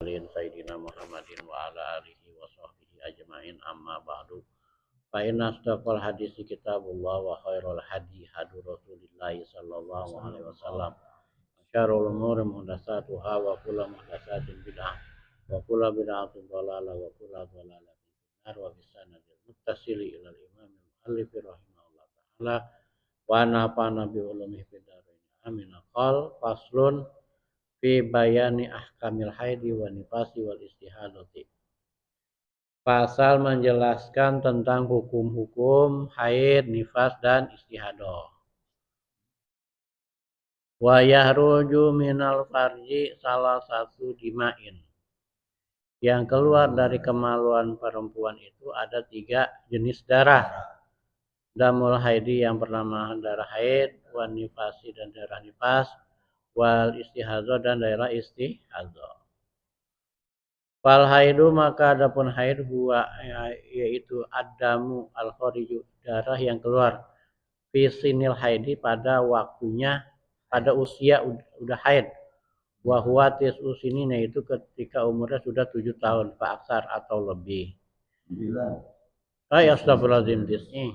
mursalin sayyidina Muhammadin wa ala alihi wa sahbihi ajmain amma ba'du. Fa inna asdaqal hadisi kitabullah wa khairul hadi hadu Rasulillah sallallahu alaihi wasallam. Syarrul umuri muhdatsatuha wa kullu muhdatsatin bid'ah wa kullu bid'atin dhalalah wa kullu dhalalatin finnar wa bisanadil muttasili ila al-imam al-muallif rahimahullah ta'ala wa nafa'ana bi ulumihi fid dharain amin. Qal faslun fi bayani ahkamil haidi wa nifasi wal istihadati. Pasal menjelaskan tentang hukum-hukum haid, nifas dan istihadah. Wa yahruju minal farji salah satu dima'in. Yang keluar dari kemaluan perempuan itu ada 3 jenis darah. Damul haidi yang bernama darah haid, wa nifasi dan darah nifas, wal istihadah dan daerah istihadah. Fal haidu maka adapun haid huwa yaitu adamu al khariju darah yang keluar fi sinil haidi pada waktunya pada usia udah haid. Wa huwa tis'u sinin yaitu ketika umurnya sudah 7 tahun fa aksar atau lebih. 9. Oh ya astagfirullahaladzim tis'i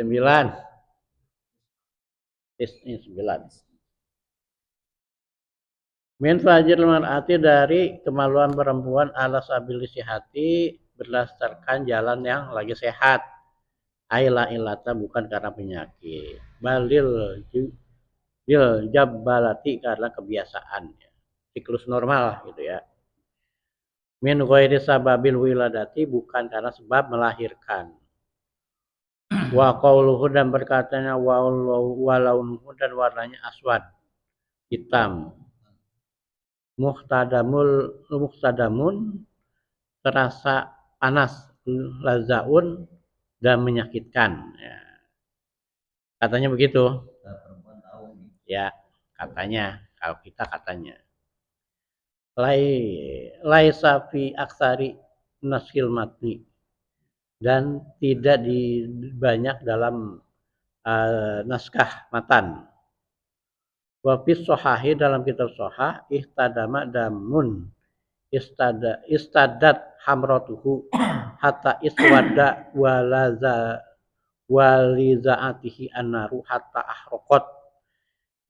9. Tis'i 9. Min fajr mar'ati dari kemaluan perempuan ala sabilisi hati berdasarkan jalan yang lagi sehat. Aila ilata bukan karena penyakit. Balil jabbalati karena kebiasaan. Siklus normal gitu ya. Min ghairi sababil wiladati bukan karena sebab melahirkan. Wa qauluhu dan berkatanya walaunuhu dan warnanya aswad hitam. Muhtadamun terasa panas, lazaun dan menyakitkan ya. Katanya begitu ya, katanya kalau kita katanya laisa fi aksari naskil matni dan tidak di banyak dalam naskah matan. Wa fi shahahi dalam kitab shahah ihtadama damun istadat hamratuhu hatta iswada walizaatihi annaru hatta ahraqat.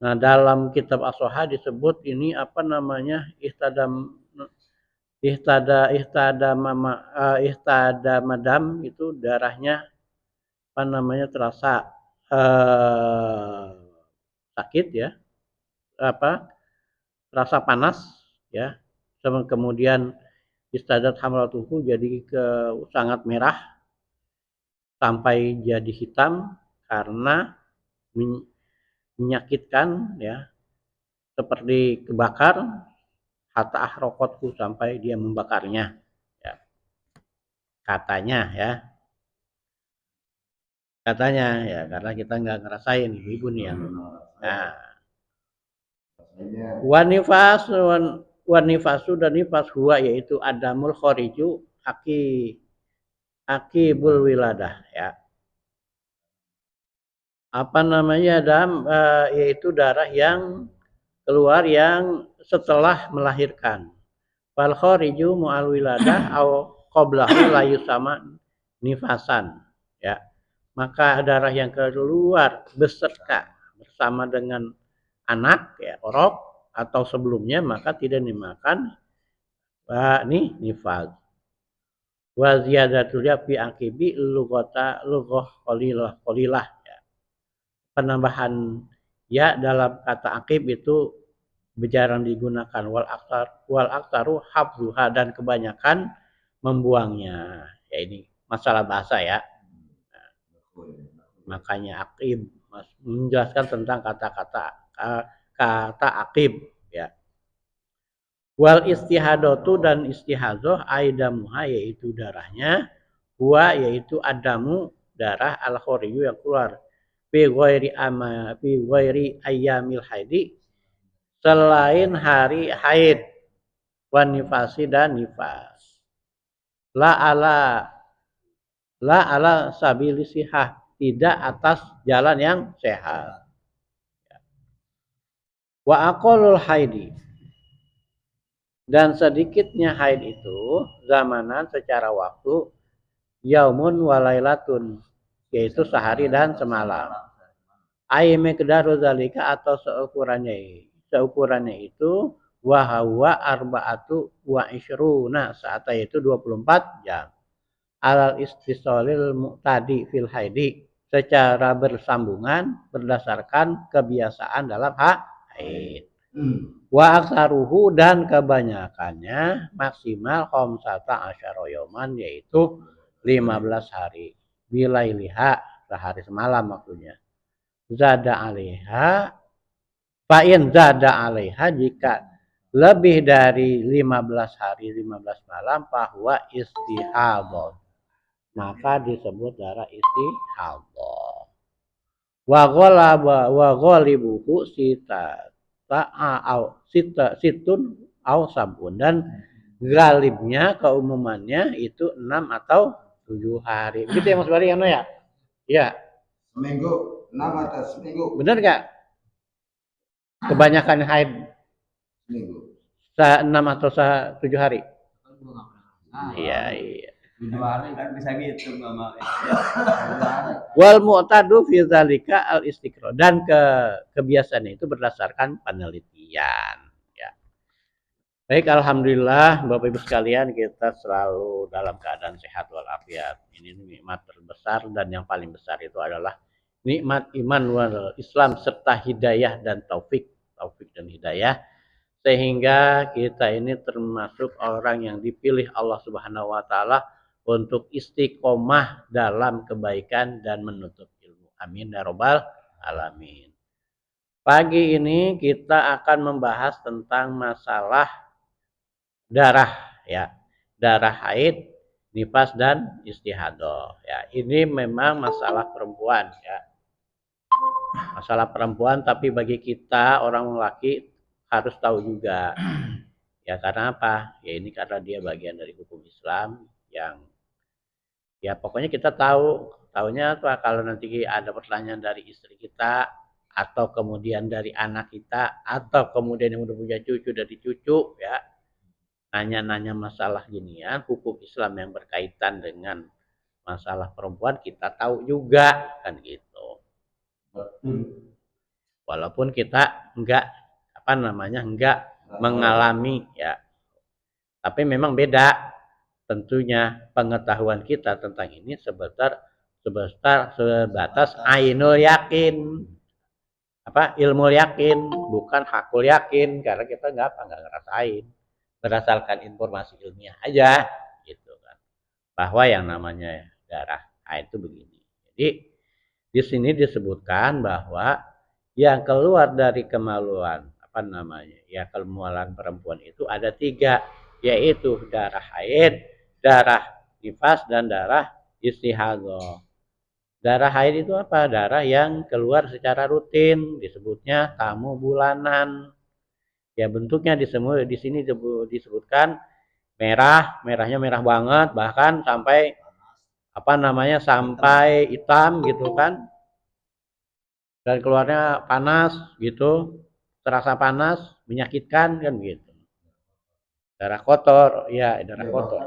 Nah, dalam kitab as-shahah disebut ini apa namanya ihtadamadam itu darahnya apa namanya terasa sakit ya, apa rasa panas ya, kemudian istadat hamratuhu jadi sangat merah sampai jadi hitam karena menyakitkan ya, seperti kebakar hatta ahraqatku sampai dia membakarnya ya. Katanya ya karena kita nggak ngerasain ibu nih yang wanifasu dan nifas huwa yaitu adamul khariju akibul wiladah ya. Apa namanya yaitu darah yang keluar yang setelah melahirkan. Fal khariju mu'al wiladah au qablahu la yusama nifasan ya. Maka darah yang keluar bersama dengan anak ya, orok atau sebelumnya maka tidak dimakan nifas. Wa ziyadatul fi aqibi lughah qalilah ya. Penambahan ya dalam kata aqib itu jarang digunakan wal aktaru habduha dan kebanyakan membuangnya. Ya ini masalah bahasa ya. Makanya aqib menjelaskan tentang kata aqib ya. Wal istihadatu dan istihadah aidamuha yaitu darahnya, huwa yaitu adamu darah al khariyu yang keluar fi ghairi ayyamil haidi selain hari haid wan nifasi dan nifas. La ala sabili sihah tidak atas jalan yang sehat. Wa aqallul haidi Dan sedikitnya haid itu zamanan secara waktu yaumun walailatun, yaitu sehari dan semalam. Ai miqdaru zalika atau seukurannya itu wahwa arba'atu wa isyruna saat itu 24 jam. Alal istisolil mu'tadi fil haidi secara bersambungan berdasarkan kebiasaan dalam haid. Wa aksaruhu dan kebanyakannya maksimal khamsata asyara yoman yaitu 15 hari. Bilailiha sehari semalam maksudnya. Zada alaiha fa'in zada alaiha jika lebih dari 15 hari 15 malam bahwa istihadah maka disebut darah istihadah. Wa ghalibuhu sita au sita situn au sabun dan galibnya keumumannya itu 6 atau 7 hari. Begitu ya Mas Bari ya? Ya. Seminggu 6 atau seminggu. Benar nggak? Kebanyakan haid seminggu. 6 atau 7 hari? Iya, iya. 7 hari kan bisa gitu Mama. Wal mu'tadu fi dzalika al istiqra dan kebiasaan itu berdasarkan penelitian ya. Baik, alhamdulillah Bapak Ibu sekalian kita selalu dalam keadaan sehat walafiat. Ini nikmat terbesar dan yang paling besar itu adalah nikmat iman wal Islam serta hidayah dan taufik dan hidayah sehingga kita ini termasuk orang yang dipilih Allah Subhanahu wa taala untuk istiqomah dalam kebaikan dan menuntut ilmu. Amin ya rabbal alamin. Pagi ini kita akan membahas tentang masalah darah ya. Darah haid, nifas dan istihadah ya. Ini memang masalah perempuan ya. Masalah perempuan tapi bagi kita orang laki harus tahu juga. Ya karena apa? Ya ini karena dia bagian dari hukum Islam yang ya pokoknya kita tahunya apa kalau nanti ada pertanyaan dari istri kita atau kemudian dari anak kita atau kemudian yang udah punya cucu dari cucu ya nanya-nanya masalah ginian hukum Islam yang berkaitan dengan masalah perempuan kita tahu juga kan gitu. Walaupun kita enggak mengalami ya. Tapi memang beda tentunya pengetahuan kita tentang ini sebatas ainul yakin ilmu yakin bukan hakul yakin karena kita nggak ngerasain berdasarkan informasi ilmiah aja gitu kan bahwa yang namanya darah haid itu begini. Jadi di sini disebutkan bahwa yang keluar dari kemaluan kemaluan perempuan itu ada 3 yaitu darah haid, darah nifas dan darah istihadah. Darah haid itu apa? Darah yang keluar secara rutin, disebutnya tamu bulanan. Ya bentuknya di sini disebutkan merahnya merah banget, bahkan sampai sampai hitam gitu kan. Dan keluarnya panas gitu, terasa panas, menyakitkan kan gitu. Darah kotor, ya darah kotor.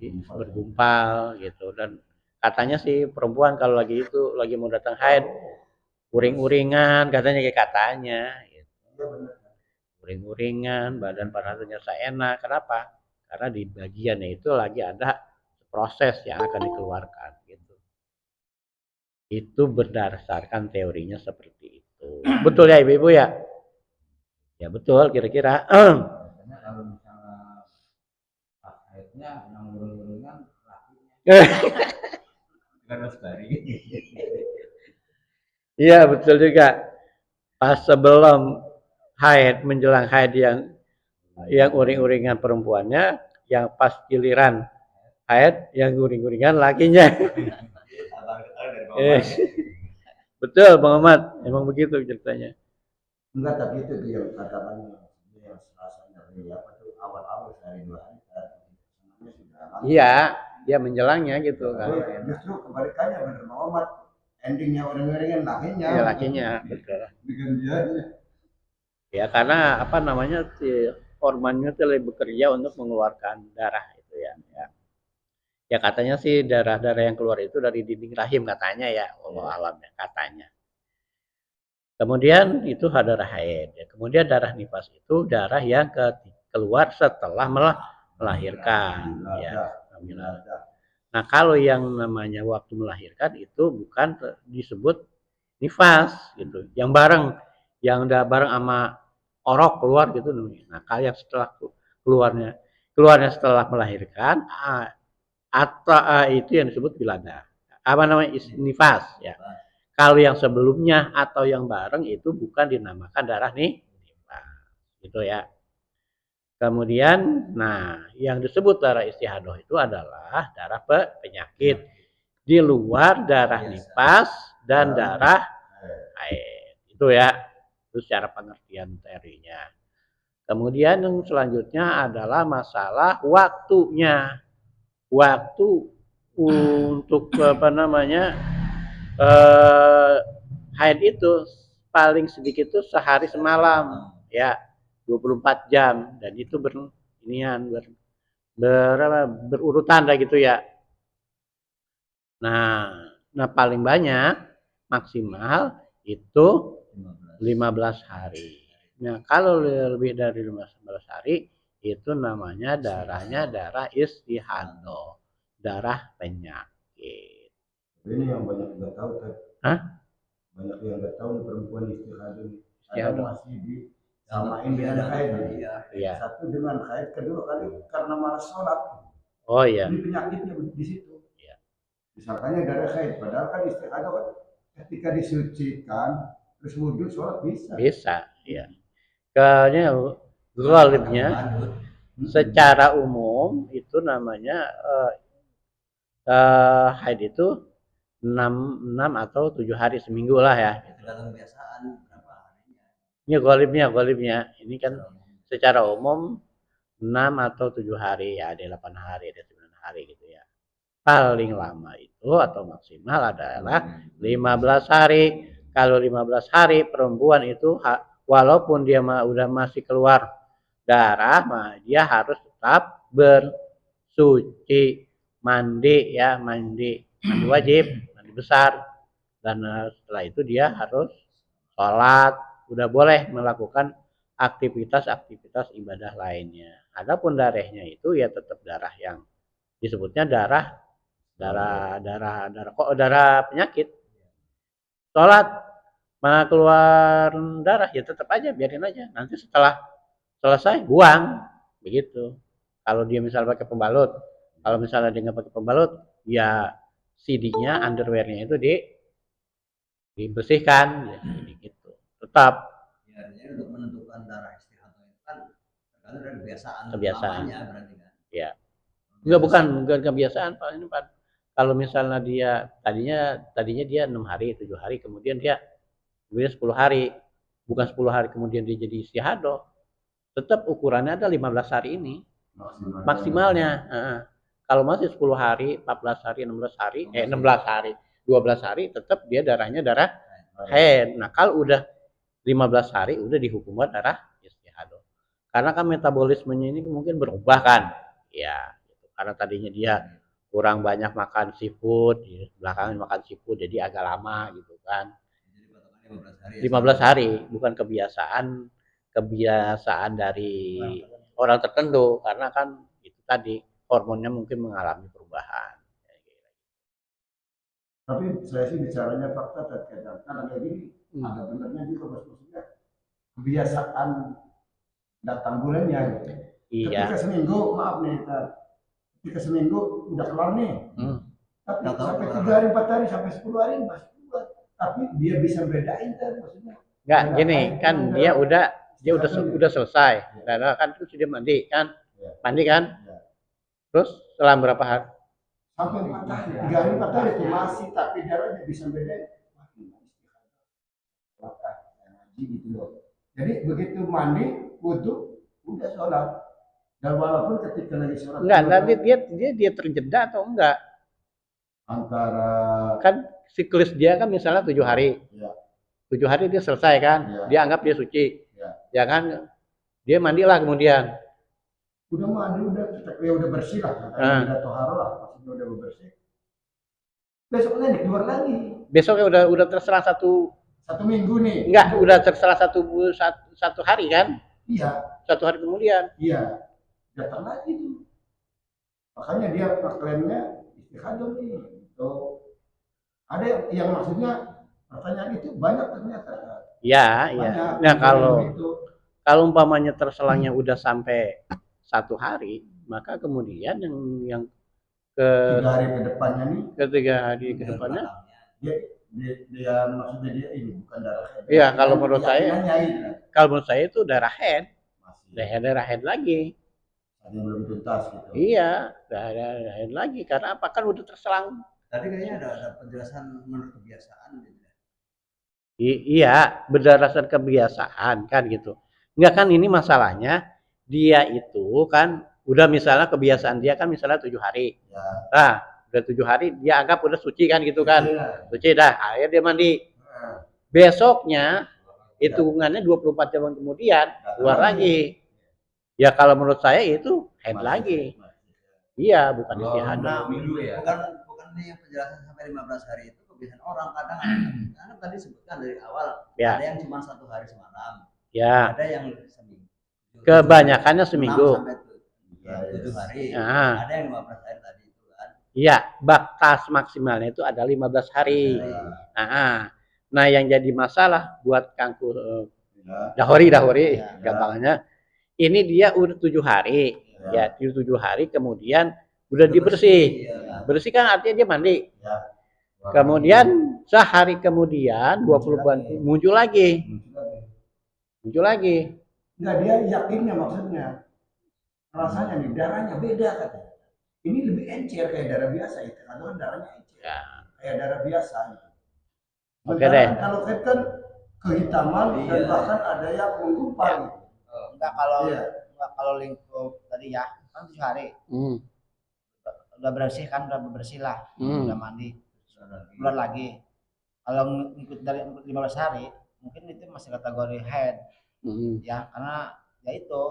Bergumpal gitu dan katanya sih perempuan kalau lagi mau datang haid uring-uringan katanya kayak katanya gitu. Uring-uringan badan rasanya enak kenapa karena di bagiannya itu lagi ada proses yang akan dikeluarkan gitu itu berdasarkan teorinya seperti itu betul ya ibu-ibu ya ya betul kira-kira kalau misalnya pas haidnya yang uring-uringan lakinya kan Mas Bari. Iya betul juga. Pas sebelum haid menjelang haid yang uring-uringan perempuannya, yang pas giliran haid yang uring-uringan lakinya. Betul Bang Ahmad, emang begitu ceritanya. Enggak tapi itu dia katakan yang rasanya apa tuh awal-awal sehari 2 hari Iya, ya menjelangnya gitu kan. Justru kebalikannya benar Muhammad endingnya orang-orang lakinya. Iya lakinya, betul. Bikin dia Ya karena apa namanya si organnya itu lebih bekerja untuk mengeluarkan darah itu ya. Ya. Ya katanya sih darah-darah yang keluar itu dari dinding rahim katanya ya, Allah alam ya katanya. Kemudian itu darah haid. Ya. Kemudian darah nifas itu darah yang keluar setelah melahirkan. Ya, nah kalau yang namanya waktu melahirkan itu bukan disebut nifas gitu, yang bareng, yang udah bareng sama orok keluar gitu. Nah kalau yang setelah keluarnya setelah melahirkan atau itu yang disebut wilada. Apa namanya nifas ya. Kalau yang sebelumnya atau yang bareng itu bukan dinamakan darah nih nifas. Gitu ya. Kemudian, nah yang disebut darah istihadah itu adalah darah penyakit di luar darah nifas dan darah haid. Itu ya, itu secara pengertian teorinya. Kemudian yang selanjutnya adalah masalah waktunya. Waktu untuk apa namanya haid itu paling sedikit itu sehari semalam ya 24 jam dan itu berurutan lah gitu ya. Nah paling banyak maksimal itu 15 hari. Nah kalau lebih dari 15 hari itu namanya darahnya darah istihadah, darah penyakit. Ini yang banyak nggak tahu kan? Hah? Banyak yang nggak tahu perempuan istihadah. Istihadah Masih disamain dengan haid. Iya. Satu dengan haid, kedua kali karena malas sholat. Oh iya. Ini penyakitnya di situ. Iya. Misalkannya darah haid, padahal kan istihadah kan ketika disucikan terus wudhu sholat bisa. Bisa, iya. Kayaknya ghalibnya secara umum itu namanya haid itu 6 atau 7 hari seminggu lah ya. Tergantung kebiasaan berapa harinya. Ini golibnya. Ini kan secara umum 6 atau 7 hari ya, ada 8 hari, ada 9 hari gitu ya. Paling lama itu atau maksimal adalah 15 hari. Kalau 15 hari perempuan itu walaupun dia udah masih keluar darah, dia harus tetap bersuci, mandi ya, mandi wajib, mandi besar. Dan setelah itu dia harus sholat, udah boleh melakukan aktivitas-aktivitas ibadah lainnya. Adapun darahnya itu ya tetap darah yang disebutnya darah penyakit. Sholat keluar darah ya tetap aja biarin aja. Nanti setelah selesai buang begitu. Kalau dia misalnya pakai pembalut, kalau misalnya dia nggak pakai pembalut, ya CD-nya, underwear-nya itu dibersihkan, ya, gitu. Tetap. Ya, artinya untuk menentukan darah istihadah itu kan tergantung dari kebiasaan. Lamanya berarti kan. Ya. Bukan kebiasaan Pak. Ini Pak. Kalau misalnya dia tadinya dia 6 hari, 7 hari, kemudian dia 10 hari. Bukan 10 hari kemudian dia jadi istihadah. Tetap ukurannya ada 15 hari ini. Maksimalnya. Kalau masih 10 hari, 14 hari, 16 hari, 16 hari, 12 hari tetap dia darahnya darah haid. Nah, kalau udah 15 hari udah dihukum darah istihadah. Karena kan metabolismenya ini mungkin berubah kan. Ya, karena tadinya dia kurang banyak makan seafood, belakangan makan seafood jadi agak lama gitu kan. 15 hari bukan kebiasaan dari orang tertentu karena kan itu tadi hormonnya mungkin mengalami perubahan. Tapi saya sih bicaranya fakta terkait karena kayak gini ada benernya juga maksudnya kebiasaan datang bulannya gitu. Iya. Ketika seminggu maaf nih ketika seminggu udah kelar nih. Tapi sampai 3 hari 4 hari sampai 10 hari masih buat. Tapi dia bisa bedain kan maksudnya. Enggak gini kan dia udah selesai. Karena kan terus dia mandi kan. Mandi kan? Terus setelah berapa hari? Sampai 4 hari, 3 hari 4 hari itu masih tapi darahnya bisa bedain. Gitu loh. Jadi begitu mandi, wudhu, udah sholat. Dan walaupun ketika lagi sholat. Enggak, nanti dia terjeda atau enggak? Antara kan siklus dia kan misalnya 7 hari. Ya. 7 hari dia selesai kan? Ya. Dia anggap dia suci. Ya. Ya kan? Dia mandilah kemudian. Udah mandi, udah bersih lah, udah toharo lah, maksudnya udah bersih. Besoknya nih keluar lagi. Besoknya udah terserah satu minggu nih. Enggak, udah terserah satu hari kan? Iya. 1 hari kemudian. Iya. Datang lagi tuh. Makanya dia klaimnya istihadah nih. Gitu. Ada yang maksudnya pertanyaan itu banyak ternyata. Iya, iya. Nah kalau umpamanya terselangnya udah sampai 1 hari, maka kemudian yang 3 hari ke depannya nih, ke 3 hari ke depannya dia maksudnya dia ini bukan darah head. Iya, kalau menurut saya itu darah head. Darah head lagi. Masih belum tuntas gitu. Iya, darah head lagi karena apa? Kan udah terselang. Tadi kayaknya ada penjelasan menurut kebiasaan gitu. Iya, berdasarkan kebiasaan kan gitu. Enggak kan ini masalahnya dia itu kan udah misalnya kebiasaan dia kan misalnya 7 hari. Ya. Nah, udah 7 hari dia anggap udah suci kan gitu kan. Ya. Suci dah, akhirnya dia mandi. Ya. Besoknya hitungannya 24 jam kemudian keluar lagi. Ya kalau menurut saya itu head lagi. Iya, bukan istihadah. Ya. Bukan yang penjelasan sampai 15 hari itu kebiasaan orang kadang karena tadi sebutkan dari awal ya. Ada yang cuma 1 hari semalam. Ya. Ada yang seminggu. Kebanyakannya seminggu. 7 hari. Nah. Ada yang 15 hari tadi itu kan. Iya, batas maksimalnya itu ada 15 hari. Nah, yang jadi masalah buat Kangku Dahori ya. Gampangnya ini dia udah 7 hari. Ya, 7 hari kemudian udah dibersih. Bersih kan artinya dia mandi. Ya. Kemudian sehari kemudian 20 muncul lagi. Enggak, dia yakinnya maksudnya. Rasanya nih darahnya beda katanya. Ini lebih encer kayak darah biasa itu. Atau darahnya encer. Ya. Kayak darah biasa gitu. Oke deh. Kalau kan kehitaman dan bahkan ada yang menggumpal gitu. Enggak kalau lingkup tadi ya kan 7 hari. Udah bersih kan, udah bersih lah. Udah mandi. Keluar lagi. Kalau ngikut dari 15 hari mungkin itu masih kategori head. Ya karena ya itu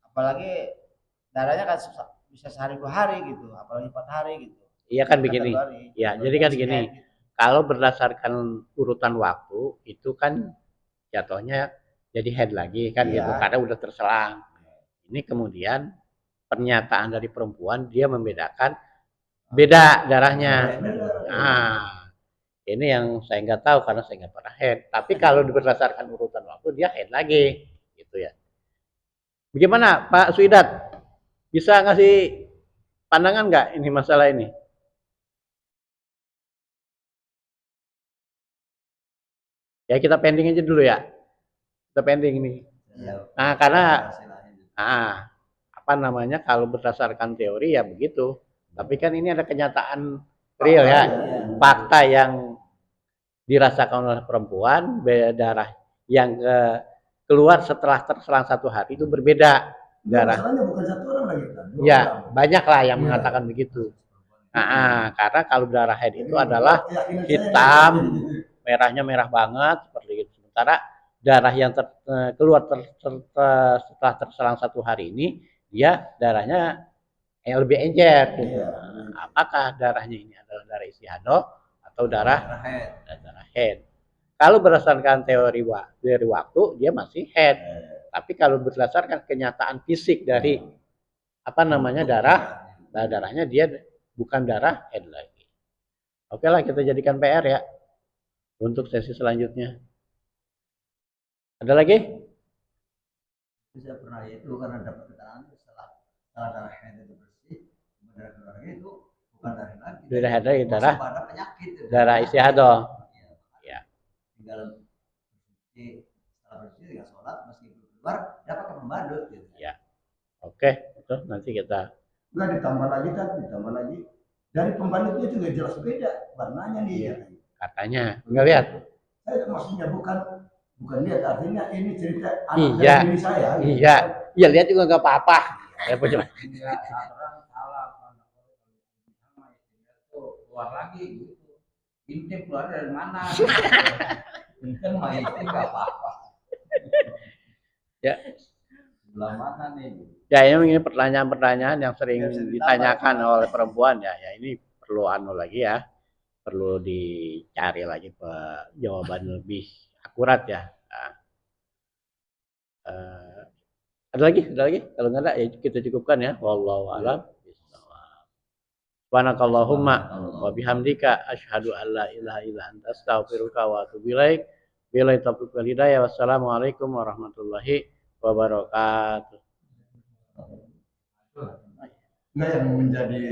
apalagi darahnya kan bisa sehari 2 hari gitu, apalagi 4 hari gitu. Iya kan begini. Ya, jadi kan gini. Gitu. Kalau berdasarkan urutan waktu itu kan jatuhnya jadi head lagi kan gitu karena udah terselang. Ini kemudian pernyataan dari perempuan dia membedakan beda darahnya. Nah, ini yang saya nggak tahu karena saya nggak pernah head. Tapi kalau berdasarkan urutan waktu dia head lagi, gitu ya. Bagaimana Pak Suidat? Bisa ngasih pandangan nggak ini masalah ini? Ya kita pending aja dulu ya. Kita pending ini. Nah karena apa namanya kalau berdasarkan teori ya begitu. Tapi kan ini ada kenyataan real ya, fakta yang dirasakan oleh perempuan, darah yang keluar setelah terselang 1 hari itu berbeda darah. Bukan 1 orang lagi kan? Ya banyak lah yang mengatakan begitu. Karena kalau darah head itu adalah hitam, merahnya merah banget seperti itu. Sementara darah yang keluar setelah terselang 1 hari ini dia darahnya yang lebih encer. Apakah darahnya ini adalah darah istihadah atau darah head? Kalau berdasarkan teori dari waktu dia masih head. Tapi kalau berdasarkan kenyataan fisik dari apa namanya darahnya dia bukan darah head lagi. Oke lah kita jadikan PR ya untuk sesi selanjutnya. Ada lagi? Bisa pernah itu karena dapat keterangan setelah darah head itu bersih, darah itu bukan darah lagi. Darah head lagi pada penyakit. Darah istihadah. Ya. Tinggal bersih, setelah bersih tinggal sholat meskipun keluar dapat pembadut gitu. Ya. Oke, terus nanti kita ditambah lagi dari pembadutnya juga jelas beda warnanya nih. Katanya nggak lihat. Saya maksudnya bukan lihat, artinya ini cerita anak dari diri saya. Iya lihat juga nggak apa-apa. Ya coba. Salah keluar lagi gitu. Intip keluar dari mana? Kan mah itu nggak apa-apa. Ya. Sebelah mana nih? Ya, ini pertanyaan-pertanyaan yang sering ditanyakan oleh perempuan ya. Ya, ini perlu lagi ya. Perlu dicari lagi jawaban lebih akurat ya. Nah, ada lagi? Kalau nggak ada ya kita cukupkan ya. Wallahu a'lam. Subhanakallahumma wa bihamdika asyhadu an la ilaha illa anta astaghfiruka wa atubu ilaik. Billahi taufiq wal hidayah. Wassalamualaikum warahmatullahi wabarakatuh. Nah, yang menjadi